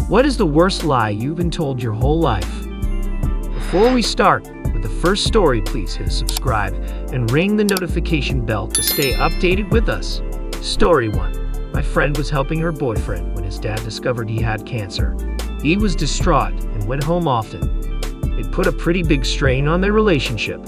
What is the worst lie you've been told your whole life? Before we start with the first story, please hit subscribe and ring the notification bell to stay updated with us. Story 1. My friend was helping her boyfriend when his dad discovered he had cancer. He was distraught and went home often. It put a pretty big strain on their relationship.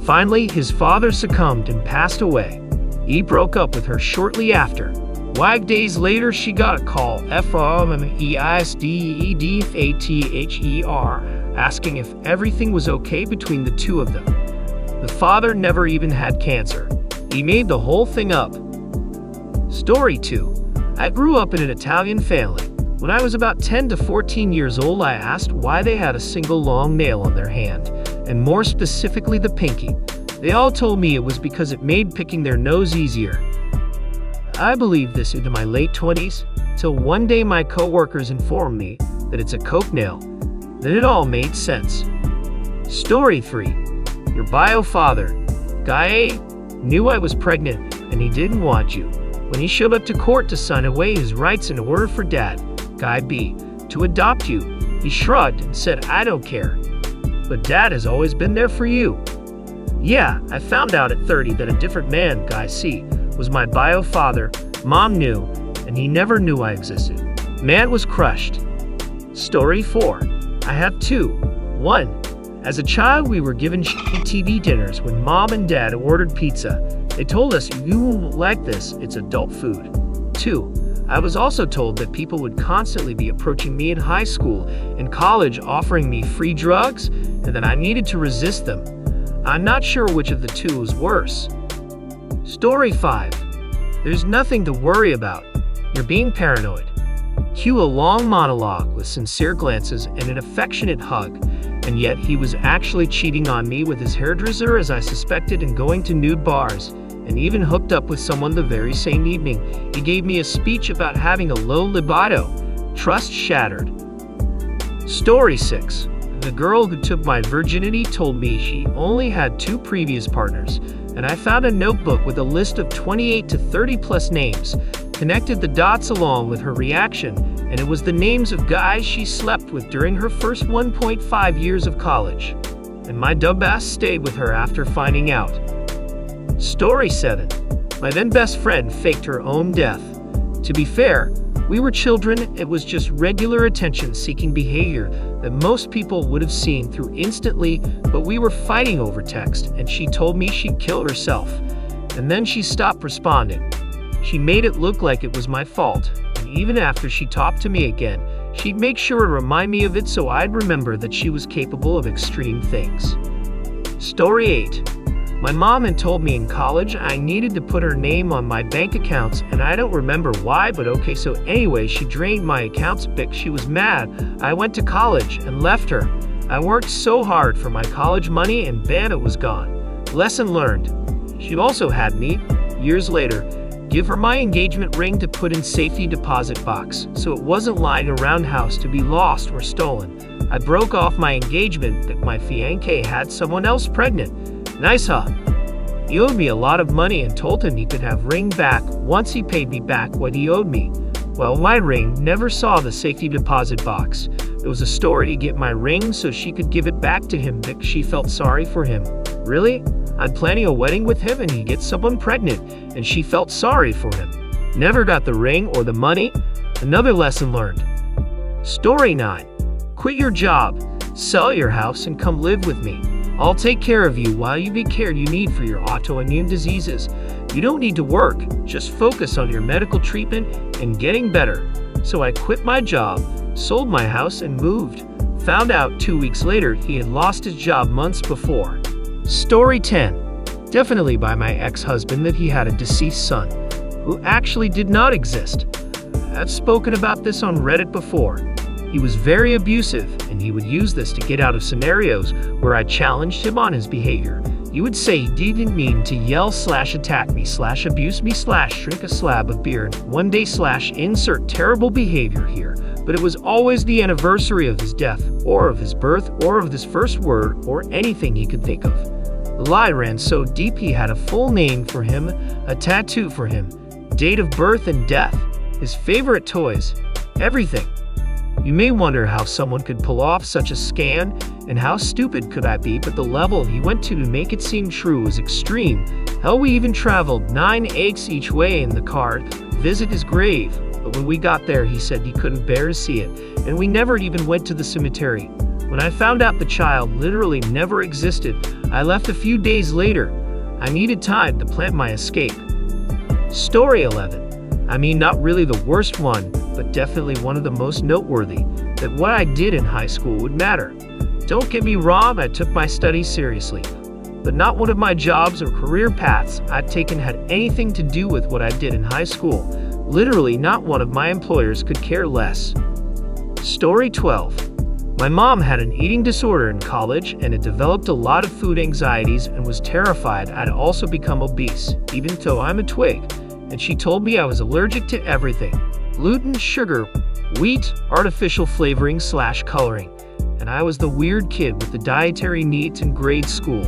Finally, his father succumbed and passed away. He broke up with her shortly after. 5 days later, she got a call from EISDEDFATHER asking if everything was okay between the two of them. The father never even had cancer. He made the whole thing up. Story 2. I grew up in an Italian family. When I was about 10 to 14 years old, I asked why they had a single long nail on their hand, and more specifically the pinky. They all told me it was because it made picking their nose easier. I believed this into my late 20s, till one day my co-workers informed me that it's a coke nail. Then it all made sense. Story 3. Your bio father. Guy A knew I was pregnant and he didn't want you. When he showed up to court to sign away his rights in order for Dad, Guy B, to adopt you, he shrugged and said, "I don't care. But Dad has always been there for you." Yeah, I found out at 30 that a different man, Guy C, was my bio father. Mom knew, and he never knew I existed. Man was crushed. Story 4. I have 2. 1. As a child, we were given TV dinners when Mom and Dad ordered pizza. They told us, "You won't like this, it's adult food." 2. I was also told that people would constantly be approaching me in high school and college offering me free drugs, and that I needed to resist them. I'm not sure which of the two was worse. Story 5. There's nothing to worry about. You're being paranoid. Cue a long monologue with sincere glances and an affectionate hug, and yet he was actually cheating on me with his hairdresser as I suspected and going to nude bars, and even hooked up with someone the very same evening. He gave me a speech about having a low libido. Trust shattered. Story 6. The girl who took my virginity told me she only had 2 previous partners, and I found a notebook with a list of 28 to 30 plus names, connected the dots along with her reaction, and it was the names of guys she slept with during her first 1.5 years of college. And my dumbass stayed with her after finding out. Story 7. My then best friend faked her own death. To be fair, we were children. It was just regular attention-seeking behavior that most people would have seen through instantly, but we were fighting over text, and she told me she'd killed herself. And then she stopped responding. She made it look like it was my fault, and even after she talked to me again, she'd make sure to remind me of it so I'd remember that she was capable of extreme things. Story 8. My mom had told me in college I needed to put her name on my bank accounts, and I don't remember why, but okay, so anyway, she drained my accounts because she was mad. I went to college and left her. I worked so hard for my college money and bam, it was gone. Lesson learned. She also had me, years later, give her my engagement ring to put in safety deposit box, so it wasn't lying around house to be lost or stolen. I broke off my engagement that my fiancé had someone else pregnant. Nice, huh? He owed me a lot of money and told him he could have ring back once he paid me back what he owed me. Well, my ring never saw the safety deposit box. It was a story to get my ring so she could give it back to him because she felt sorry for him. Really? I'm planning a wedding with him and he gets someone pregnant and she felt sorry for him. Never got the ring or the money. Another lesson learned. Story 9. Quit your job, sell your house and come live with me. I'll take care of you while you get care you need for your autoimmune diseases. You don't need to work, just focus on your medical treatment and getting better. So I quit my job, sold my house and moved. Found out 2 weeks later he had lost his job months before. Story 10. Definitely by my ex-husband that he had a deceased son, who actually did not exist. I've spoken about this on Reddit before. He was very abusive, and he would use this to get out of scenarios where I challenged him on his behavior. He would say he didn't mean to yell / attack me / abuse me / drink a slab of beer one day / insert terrible behavior here, but it was always the anniversary of his death, or of his birth, or of his first word, or anything he could think of. The lie ran so deep he had a full name for him, a tattoo for him, date of birth and death, his favorite toys, everything. You may wonder how someone could pull off such a scam, and how stupid could I be, but the level he went to make it seem true was extreme. Hell, we even traveled 9 hours each way in the car to visit his grave. But when we got there, he said he couldn't bear to see it, and we never even went to the cemetery. When I found out the child literally never existed, I left a few days later. I needed time to plan my escape. Story 11. I mean, not really the worst one, but definitely one of the most noteworthy, that what I did in high school would matter. Don't get me wrong, I took my studies seriously, but not one of my jobs or career paths I'd taken had anything to do with what I did in high school. Literally, not one of my employers could care less. Story 12. My mom had an eating disorder in college and had developed a lot of food anxieties and was terrified I'd also become obese, even though I'm a twig, and she told me I was allergic to everything: gluten, sugar, wheat, artificial flavoring / coloring. And I was the weird kid with the dietary needs in grade school.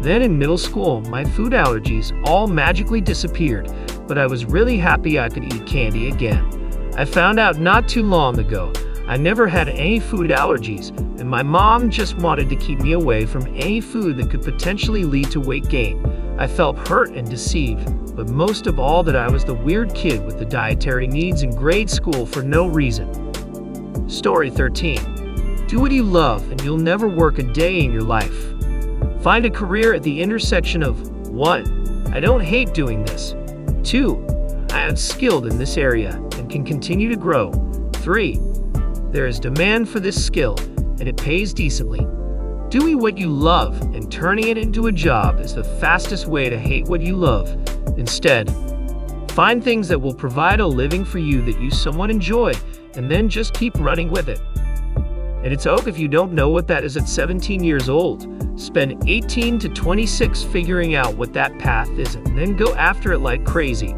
Then in middle school, my food allergies all magically disappeared, but I was really happy I could eat candy again. I found out not too long ago I never had any food allergies, and my mom just wanted to keep me away from any food that could potentially lead to weight gain. I felt hurt and deceived, but most of all that I was the weird kid with the dietary needs in grade school for no reason. Story 13. Do what you love and you'll never work a day in your life. Find a career at the intersection of 1. I don't hate doing this. 2. I am skilled in this area and can continue to grow. 3. There is demand for this skill and it pays decently. Doing what you love and turning it into a job is the fastest way to hate what you love. Instead, find things that will provide a living for you that you somewhat enjoy, and then just keep running with it. And it's okay if you don't know what that is at 17 years old. Spend 18 to 26 figuring out what that path is and then go after it like crazy.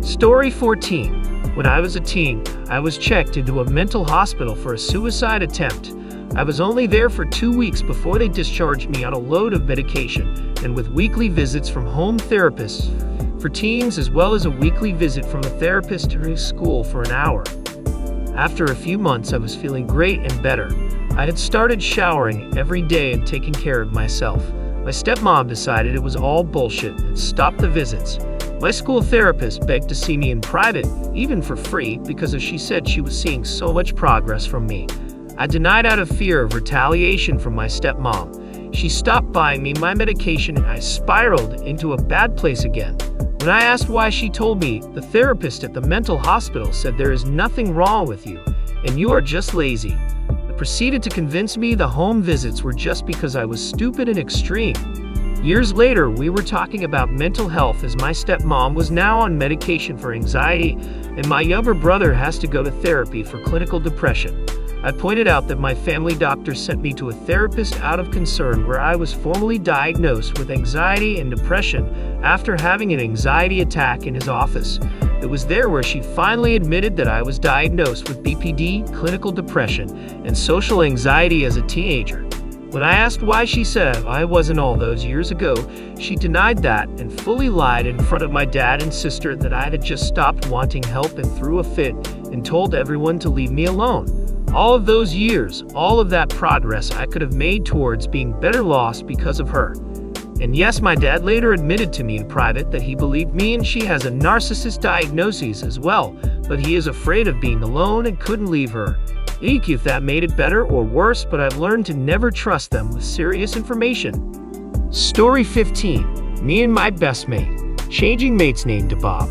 Story 14. When I was a teen, I was checked into a mental hospital for a suicide attempt. I was only there for 2 weeks before they discharged me on a load of medication and with weekly visits from home therapists for teens, as well as a weekly visit from a therapist during school for an hour. After a few months, I was feeling great and better. I had started showering every day and taking care of myself. My stepmom decided it was all bullshit and stopped the visits. My school therapist begged to see me in private, even for free, because she said she was seeing so much progress from me. I denied out of fear of retaliation from my stepmom. She stopped buying me my medication and I spiraled into a bad place again. When I asked why, she told me the therapist at the mental hospital said there is nothing wrong with you and you are just lazy. They proceeded to convince me the home visits were just because I was stupid and extreme. Years later, we were talking about mental health as my stepmom was now on medication for anxiety and my younger brother has to go to therapy for clinical depression. I pointed out that my family doctor sent me to a therapist out of concern, where I was formally diagnosed with anxiety and depression after having an anxiety attack in his office. It was there where she finally admitted that I was diagnosed with BPD, clinical depression, and social anxiety as a teenager. When I asked why, she said I wasn't all those years ago. She denied that and fully lied in front of my dad and sister that I had just stopped wanting help and threw a fit and told everyone to leave me alone. All of those years, all of that progress I could have made towards being better lost because of her. And yes, my dad later admitted to me in private that he believed me and she has a narcissist diagnosis as well, but he is afraid of being alone and couldn't leave her. Eek, if that made it better or worse, but I've learned to never trust them with serious information. Story 15. Me and my best mate, changing mate's name to Bob.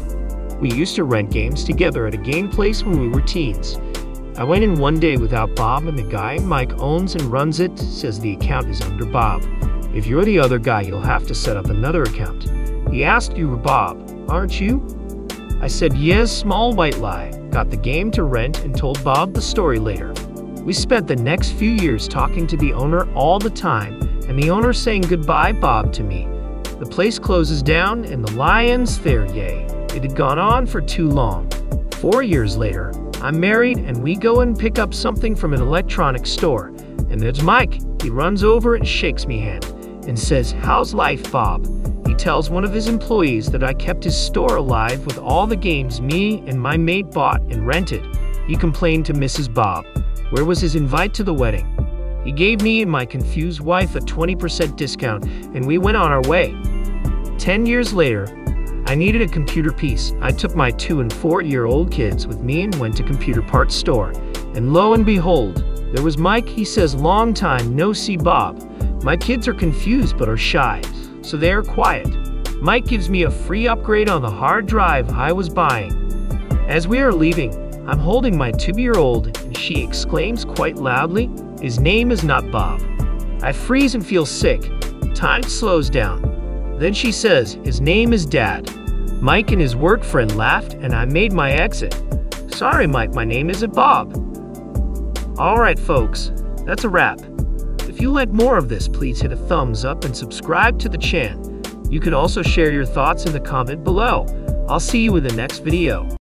We used to rent games together at a game place when we were teens. I went in one day without Bob, and the guy Mike owns and runs it says the account is under Bob. If you're the other guy, you'll have to set up another account. He asked, "You were Bob, aren't you?" I said, "Yes," small white lie. Got the game to rent and told Bob the story later. We spent the next few years talking to the owner all the time, and the owner saying goodbye Bob to me. The place closes down and the lie ends there, yay. It had gone on for too long. 4 years later, I'm married and we go and pick up something from an electronics store. And there's Mike. He runs over and shakes me hand and says, "How's life, Bob?" He tells one of his employees that I kept his store alive with all the games me and my mate bought and rented. He complained to Mrs. Bob. Where was his invite to the wedding? He gave me and my confused wife a 20% discount, and we went on our way. 10 years later, I needed a computer piece. I took my 2- and 4-year-old kids with me and went to computer parts store. And lo and behold, there was Mike. He says, "Long time no see, Bob." My kids are confused but are shy, so they are quiet. Mike gives me a free upgrade on the hard drive I was buying. As we are leaving, I'm holding my 2-year-old, and she exclaims quite loudly, "His name is not Bob." I freeze and feel sick. Time slows down. Then she says, "His name is Dad." Mike and his work friend laughed, and I made my exit. "Sorry, Mike, my name isn't Bob." Alright folks, that's a wrap. If you like more of this, please hit a thumbs up and subscribe to the channel. You can also share your thoughts in the comment below. I'll see you in the next video.